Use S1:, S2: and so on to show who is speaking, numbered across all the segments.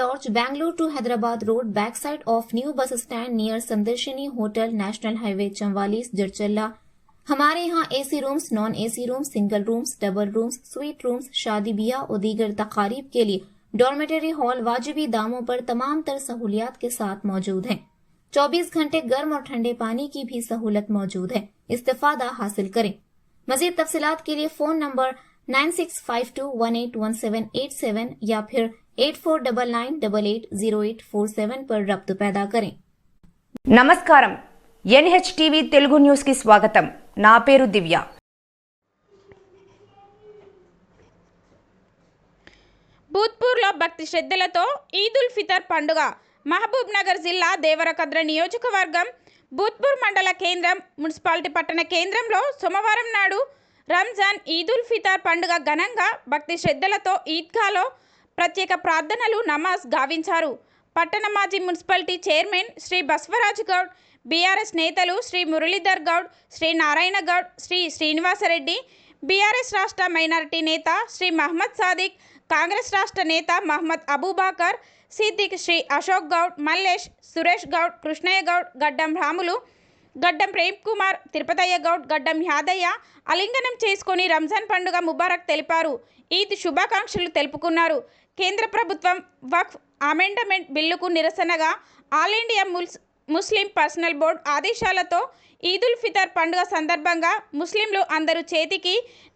S1: Lodge, Bangalore to Hyderabad Road, backside of new bus stand near Sandarshini Hotel, National Highway, Chamwalis, Jarchalla। हमारे यहाँ AC rooms, non AC rooms, single rooms, double rooms, sweet rooms, शादी ब्याह और दीगर तकारीब के लिए dormitory hall वाजिबी दामों पर तमाम तर सहूलियात के साथ मौजूद हैं। 24 घंटे गर्म और ठंडे पानी की भी सहूलत मौजूद है। इस्तेफादा हासिल करें। मजीद तफसीलात के लिए फोन नंबर 9652181787 या फिर 8499880847 पर रब्त पैदा करें।
S2: నమస్కారం NHTV తెలుగు న్యూస్ కి స్వాగతం। నా పేరు దివ్య।
S3: భూత్పూర్లో భక్తి శ్రద్ధలతో ఈద్ ఉల్ ఫితర్ పండుగ మహబూబ్ నగర్ జిల్లా దేవరకద్ర నియోజకవర్గం భూత్పూర్ మండల కేంద్రం మున్సిపాలిటీ పట్టణ కేంద్రంలో సోమవారం నాడు రంజాన్ ఈద్ ఉల్ ఫితర్ పండుగ ఘనంగా భక్తి శ్రద్ధలతో ఈద్గాలో ప్రత్యేక ప్రార్థనలు నమాజ్ గావించారు। పట్టణ మాజీ municipality chairman Shri Baswaraj Goud, BRS నేతలు శ్రీ మురళీధర్ గౌడ్, శ్రీ నారాయణ గౌడ్, శ్రీ శ్రీనివాసరెడ్డి, బీఆర్ఎస్ రాష్ట్ర మైనారిటీ నేత శ్రీ మహమ్మద్ సాదిక్, కాంగ్రెస్ రాష్ట్ర నేత మహమ్మద్ అబూబాకర్ సిద్దిక్, శ్రీ అశోక్ గౌడ్, మల్లేష్, సురేష్ గౌడ్, కృష్ణయ్య గౌడ్, గడ్డం రాములు, గడ్డం ప్రేమ్ కుమార్, తిరుపతయ్య గౌడ్, గడ్డం యాదయ్య అలింగనం చేసుకుని రంజాన్ పండుగ ముబారక్ తెలిపారు। ఈద్ శుభాకాంక్షలు తెలుపుకున్నారు। కేంద్ర ప్రభుత్వం వక్ఫ్ అమెండ్మెంట్ బిల్లుకు నిరసనగా all India Muslim personal board ఆదేశాలతో ఈద్ ఉల్ ఫితర్ పండుగ సందర్భంగా ముస్లింలు అందరూ చేతికి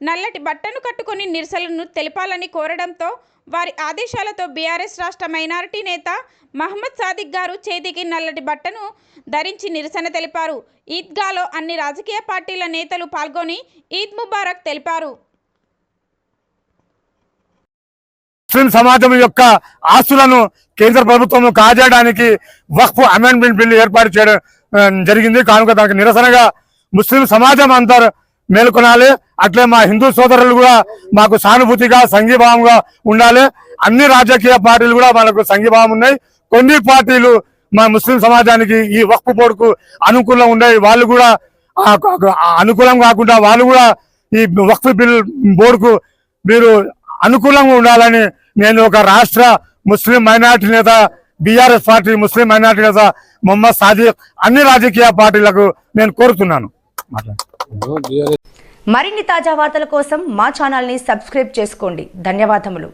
S3: నల్లటి బట్టను కట్టుకొని నిరసనలను తెలిపాలని కోరడంతో వారి ఆదేశాలతో బీఆర్ఎస్ రాష్ట్ర మైనారిటీ నేత మహమ్మద్ సాదిక్ గారు చేతికి నల్లటి బట్టను ధరించి నిరసన తెలిపారు। ఈద్గాలో అన్ని రాజకీయ పార్టీల నేతలు పాల్గొని ఈద్ ముబారక్ తెలిపారు।
S4: ముస్లిం సమాజం యొక్క ఆస్తులను కేంద్ర ప్రభుత్వం కాజేయడానికి వక్ఫ్ అమెండ్మెంట్ బిల్లు ఏర్పాటు చేయడం జరిగింది కనుక దానికి నిరసనగా ముస్లిం సమాజం అంతా మేల్కొనాలి। అట్లే మా హిందూ సోదరులు కూడా మాకు సానుభూతిగా సంఘీభావంగా ఉండాలి। అన్ని రాజకీయ పార్టీలు కూడా మనకు సంఘీభావం ఉన్నాయి। కొన్ని పార్టీలు మా ముస్లిం సమాజానికి ఈ వక్ఫ్ బోర్డుకు అనుకూలంగా ఉన్నాయి, వాళ్ళు కూడా అనుకూలం కాకుండా వాళ్ళు కూడా ఈ వక్ఫ్ బిల్ బోర్డుకు మీరు అనుకూలంగా ఉండాలని నేను ఒక రాష్ట్ర ముస్లిం మైనారిటీ నేత, బీఆర్ఎస్ పార్టీ ముస్లిం మైనారిటీ నేత మొహమ్మద్ సాదిక్ అన్ని రాజకీయ పార్టీలకు నేను కోరుతున్నాను।
S2: మరిన్ని తాజా వార్తల కోసం మా ఛానల్ ని సబ్స్క్రైబ్ చేసుకోండి। ధన్యవాదములు।